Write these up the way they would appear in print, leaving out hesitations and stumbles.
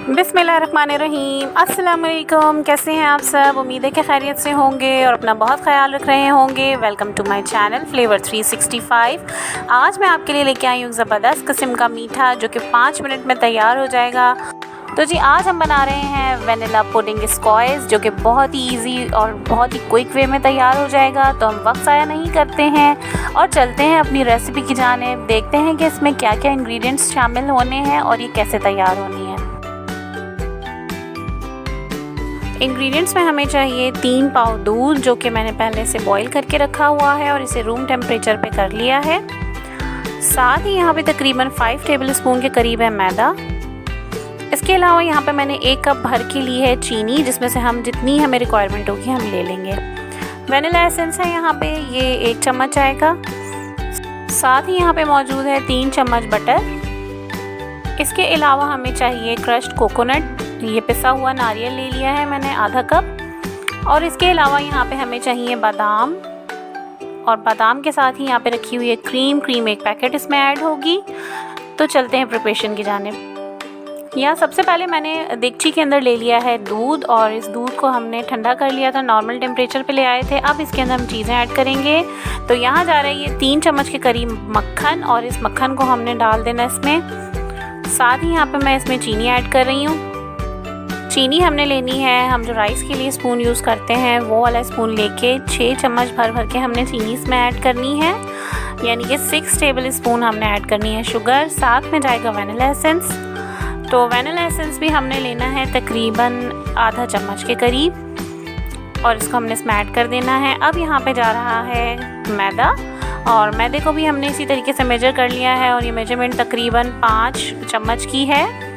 बिस्मिल्लाहिर्रहमानिर्रहीम। अस्सलाम वालेकुम। कैसे हैं आप सब? उम्मीद है कि खैरियत से होंगे और अपना बहुत ख्याल रख रहे होंगे। Welcome to my channel flavour 365। आज मैं आपके लिए लेके आई हूँ ज़बरदस्त किस्म का मीठा जो कि 5 मिनट में तैयार हो जाएगा। तो जी आज हम बना रहे हैं वनीला पुडिंग स्क्वॉश जो कि बहुत ही इजी और बहुत ही क्विक वे में तैयार हो जाएगा। तो हम वक्त ज़ाया नहीं करते हैं और चलते हैं अपनी रेसिपी की जानिब। देखते हैं कि इसमें क्या क्या इंग्रेडिएंट्स शामिल होने हैं और ये कैसे तैयार होनी है। इंग्रेडिएंट्स में हमें चाहिए 3 पाव दूध जो कि मैंने पहले से बॉईल करके रखा हुआ है और इसे रूम टेम्परेचर पे कर लिया है। साथ ही यहाँ पे तकरीबन 5 टेबल स्पून के करीब है मैदा। इसके अलावा यहाँ पे मैंने 1 कप भर के ली है चीनी, जिसमें से हम जितनी हमें रिक्वायरमेंट होगी हम ले लेंगे। वनीला एसेंस है यहाँ पे, ये 1 चम्मच आएगा। साथ ही यहाँ पे मौजूद है 3 चम्मच बटर। इसके अलावा हमें चाहिए क्रश्ड कोकोनट, ये पिसा हुआ नारियल ले लिया है मैंने आधा कप। और इसके अलावा यहाँ पे हमें चाहिए बादाम, और बादाम के साथ ही यहाँ पे रखी हुई है क्रीम 1 पैकेट इसमें ऐड होगी। तो चलते हैं प्रिपरेशन की जानिब। यहाँ सबसे पहले मैंने देगची के अंदर ले लिया है दूध, और इस दूध को हमने ठंडा कर लिया था, नॉर्मल टेम्परेचर पे ले आए थे। अब इसके अंदर हम चीज़ें ऐड करेंगे। तो यहाँ जा रही है 3 चम्मच के करीब मक्खन, और इस मक्खन को हमने डाल देना इसमें। साथ ही यहाँ पे मैं इसमें चीनी ऐड कर रही हूँ। चीनी हमने लेनी है, हम जो राइस के लिए स्पून यूज़ करते हैं वो वाला स्पून लेके 6 चम्मच भर के हमने चीनी इसमें ऐड करनी है, यानी कि 6 टेबल स्पून हमने ऐड करनी है शुगर। साथ में जाएगा वनीला एसेंस। तो वनीला एसेंस भी हमने लेना है तकरीबन आधा चम्मच के करीब, और इसको हमने इसमें ऐड कर देना है। अब यहाँ पे जा रहा है मैदा, और मैदे को भी हमने इसी तरीके से मेजर कर लिया है, और ये मेजरमेंट तकरीबन 5 चम्मच की है।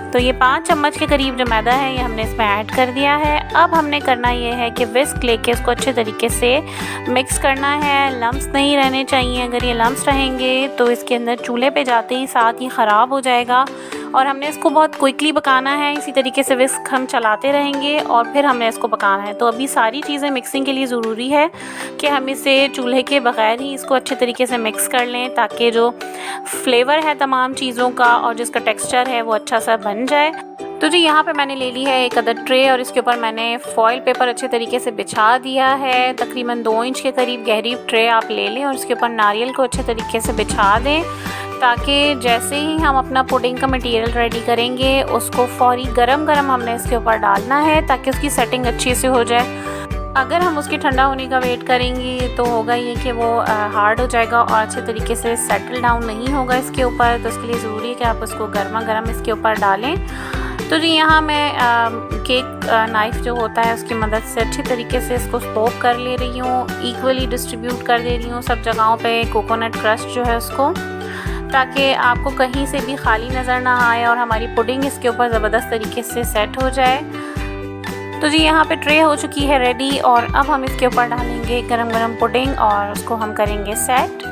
तो ये 5 चम्मच के करीब जो मैदा है ये हमने इसमें ऐड कर दिया है। अब हमने करना ये है कि विस्क लेके इसको अच्छे तरीके से मिक्स करना है। लम्स नहीं रहने चाहिए, अगर ये लम्स रहेंगे तो इसके अंदर चूल्हे पे जाते ही साथ ही ख़राब हो जाएगा, और हमने इसको बहुत क्विकली पकाना है। इसी तरीके से विस्क हम चलाते रहेंगे और फिर हमने इसको पकाना है। तो अभी सारी चीज़ें मिक्सिंग के लिए ज़रूरी है कि हम इसे चूल्हे के बगैर ही इसको अच्छे तरीके से मिक्स कर लें, ताकि जो फ्लेवर है तमाम चीज़ों का और जिसका टेक्सचर है वो अच्छा सा बन जाए। तो जी यहाँ पे मैंने ले ली है 1 अदद ट्रे, और इसके ऊपर मैंने फॉइल पेपर अच्छे तरीके से बिछा दिया है। तकरीबन 2 इंच के करीब गहरी ट्रे आप ले लें, और इसके ऊपर नारियल को अच्छे तरीके से बिछा दें, ताकि जैसे ही हम अपना पुडिंग का मटेरियल रेडी करेंगे उसको फौरी गरम हमने इसके ऊपर डालना है, ताकि उसकी सेटिंग अच्छे से हो जाए। अगर हम उसके ठंडा होने का वेट करेंगे तो होगा ये कि वो हार्ड हो जाएगा और अच्छे तरीके से सेटल डाउन नहीं होगा इसके ऊपर। तो इसके लिए ज़रूरी है कि आप उसको गरम इसके ऊपर डालें। तो जी यहाँ मैं केक नाइफ़ जो होता है उसकी मदद से अच्छी तरीके से इसको स्टोप कर ले रही हूँ, इक्वली डिस्ट्रीब्यूट कर दे रही हूँ सब जगहों पे कोकोनट क्रस्ट जो है उसको, ताकि आपको कहीं से भी खाली नज़र ना आए और हमारी पुडिंग इसके ऊपर ज़बरदस्त तरीके से सेट हो जाए। तो जी यहाँ पे ट्रे हो चुकी है रेडी, और अब हम इसके ऊपर डालेंगे गरम पुडिंग और उसको हम करेंगे सेट।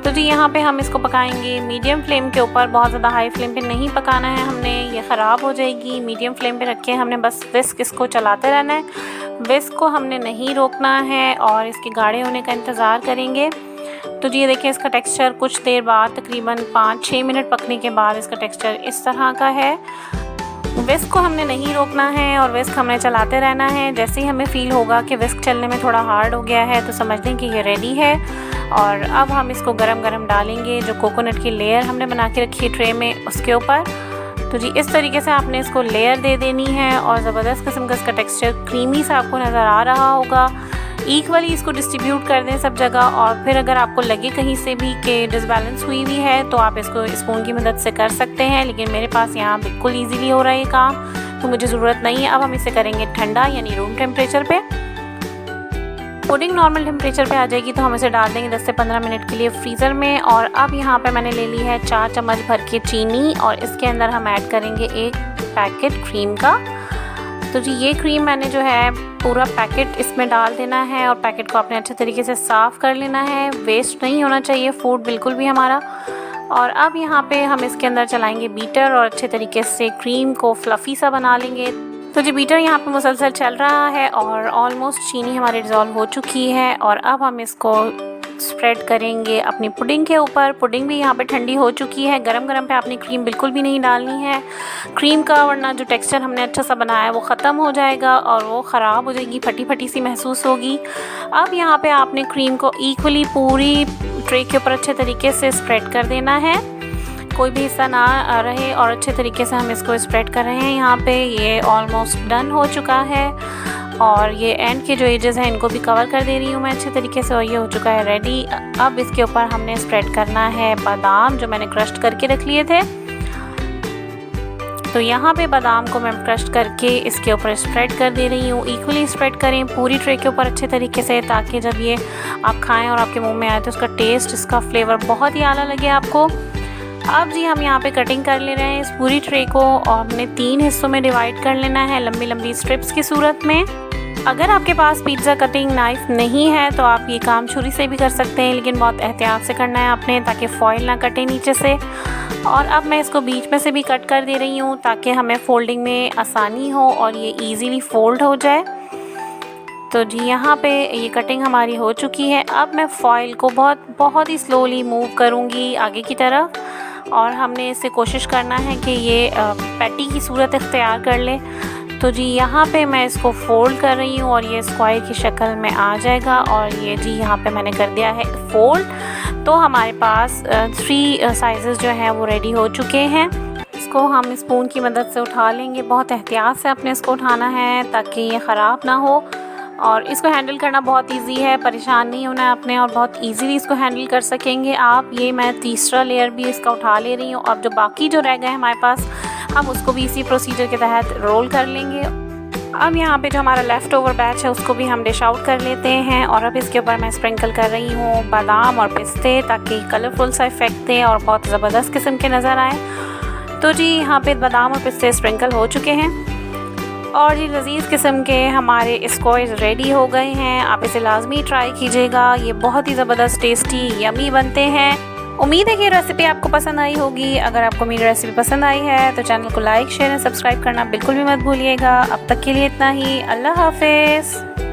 तो जी यहाँ पे हम इसको पकाएंगे मीडियम फ्लेम के ऊपर, बहुत ज़्यादा हाई फ्लेम पे नहीं पकाना है हमने, ये ख़राब हो जाएगी। मीडियम फ्लेम पे रख के हमने बस विस्क इसको चलाते रहना है, विस्क को हमने नहीं रोकना है, और इसके गाढ़े होने का इंतज़ार करेंगे। तो जी ये देखिए इसका टेक्सचर कुछ देर बाद तकरीबन 5-6 मिनट पकने के बाद इसका टेक्सचर इस तरह का है। विस्क को हमने नहीं रोकना है और विस्क हमने चलाते रहना है। जैसे ही हमें फ़ील होगा कि विस्क चलने में थोड़ा हार्ड हो गया है तो समझ लें कि ये रेडी है। और अब हम इसको गरम डालेंगे जो कोकोनट की लेयर हमने बना के रखी है ट्रे में उसके ऊपर। तो जी इस तरीके से आपने इसको लेयर दे देनी है, और ज़बरदस्त किस्म का इसका टेक्सचर क्रीमी सा आपको नज़र आ रहा होगा। इक्वली इसको डिस्ट्रीब्यूट कर दें सब जगह, और फिर अगर आपको लगे कहीं से भी कि डिसबैलेंस हुई है तो आप इसको स्पून की मदद से कर सकते हैं, लेकिन मेरे पास यहाँ बिल्कुल इजीली हो रहा है ये काम, तो मुझे ज़रूरत नहीं है। अब हम इसे करेंगे ठंडा, यानी रूम टेम्परेचर पे। पुडिंग नॉर्मल टेम्परेचर पे आ जाएगी तो हम इसे डाल देंगे 10 से 15 मिनट के लिए फ्रीज़र में। और अब यहाँ पे मैंने ले ली है 4 चम्मच भर के चीनी, और इसके अंदर हम ऐड करेंगे 1 पैकेट क्रीम का। तो जी ये क्रीम मैंने जो है पूरा पैकेट इसमें डाल देना है, और पैकेट को आपने अच्छे तरीके से साफ़ कर लेना है, वेस्ट नहीं होना चाहिए फूड बिल्कुल भी हमारा। और अब यहाँ पे हम इसके अंदर चलाएंगे बीटर, और अच्छे तरीके से क्रीम को फ्लफ़ी सा बना लेंगे। तो जी बीटर यहाँ पे मुसलसल चल रहा है और ऑलमोस्ट चीनी हमारी डिज़ोल्व हो चुकी है, और अब हम इसको स्प्रेड करेंगे अपनी पुडिंग के ऊपर। पुडिंग भी यहाँ पे ठंडी हो चुकी है। गरम गरम पे आपने क्रीम बिल्कुल भी नहीं डालनी है क्रीम का, वरना जो टेक्सचर हमने अच्छा सा बनाया है वो ख़त्म हो जाएगा और वो ख़राब हो जाएगी, फटी फटी सी महसूस होगी। अब यहाँ पे आपने क्रीम को इक्वली पूरी ट्रे के ऊपर अच्छे तरीके से स्प्रेड कर देना है, कोई भी हिस्सा ना रहे, और अच्छे तरीके से हम इसको स्प्रेड कर रहे हैं। यहाँ पे ये ऑलमोस्ट डन हो चुका है और ये एंड के जो एजेस हैं इनको भी कवर कर दे रही हूँ मैं अच्छे तरीके से, और ये हो चुका है रेडी। अब इसके ऊपर हमने स्प्रेड करना है बादाम जो मैंने क्रश करके रख लिए थे। तो यहाँ पे बादाम को मैं क्रश करके इसके ऊपर स्प्रेड कर दे रही हूँ। इक्वली स्प्रेड करें पूरी ट्रे के ऊपर अच्छे तरीके से, ताकि जब ये आप खाएं और आपके मुंह में आए तो उसका टेस्ट, इसका फ्लेवर बहुत ही आला लगे आपको। अब जी हम यहाँ पे कटिंग कर ले रहे हैं इस पूरी ट्रे को, और हमने 3 हिस्सों में डिवाइड कर लेना है लंबी लंबी स्ट्रिप्स की सूरत में। अगर आपके पास पिज़्ज़ा कटिंग नाइफ़ नहीं है तो आप ये काम छुरी से भी कर सकते हैं, लेकिन बहुत एहतियात से करना है आपने, ताकि फॉइल ना कटे नीचे से। और अब मैं इसको बीच में से भी कट कर दे रही हूँ ताकि हमें फोल्डिंग में आसानी हो और ये ईज़िली फोल्ड हो जाए। तो जी यहाँ पे ये कटिंग हमारी हो चुकी है। अब मैं फॉइल को बहुत ही स्लोली मूव करूँगी आगे की तरफ, और हमने इससे कोशिश करना है कि ये पैटी की सूरत इख्तियार कर ले। तो जी यहाँ पे मैं इसको फोल्ड कर रही हूँ और ये स्क्वायर की शक्ल में आ जाएगा, और ये जी यहाँ पे मैंने कर दिया है फोल्ड। तो हमारे पास 3 साइज़ेस जो हैं वो रेडी हो चुके हैं। इसको हम स्पून की मदद से उठा लेंगे, बहुत एहतियात से अपने इसको उठाना है ताकि ये ख़राब ना हो, और इसको हैंडल करना बहुत इजी है, परेशान नहीं होना है आपने, और बहुत इजीली इसको हैंडल कर सकेंगे आप। ये मैं तीसरा लेयर भी इसका उठा ले रही हूँ। अब जो बाकी जो रह गए हमारे पास, हम उसको भी इसी प्रोसीजर के तहत रोल कर लेंगे। अब यहाँ पे जो हमारा लेफ़्ट ओवर बैच है उसको भी हम डिश आउट कर लेते हैं, और अब इसके ऊपर मैं स्प्रिंकल कर रही हूँ बादाम और पिस्ते, ताकि कलरफुल सा इफ़ेक्ट दें और बहुत ज़बरदस्त किस्म के नज़र आए। तो जी यहाँ पे बादाम और पिस्ते स्प्रिंकल हो चुके हैं, और जी लजीज़ किस्म के हमारे स्क्वायर्स रेडी हो गए हैं। आप इसे लाजमी ट्राई कीजिएगा, ये बहुत ही ज़बरदस्त टेस्टी यमी बनते हैं। उम्मीद है कि रेसिपी आपको पसंद आई होगी। अगर आपको मेरी रेसिपी पसंद आई है तो चैनल को लाइक, शेयर और सब्सक्राइब करना बिल्कुल भी मत भूलिएगा। अब तक के लिए इतना ही। अल्लाह हाफिज़।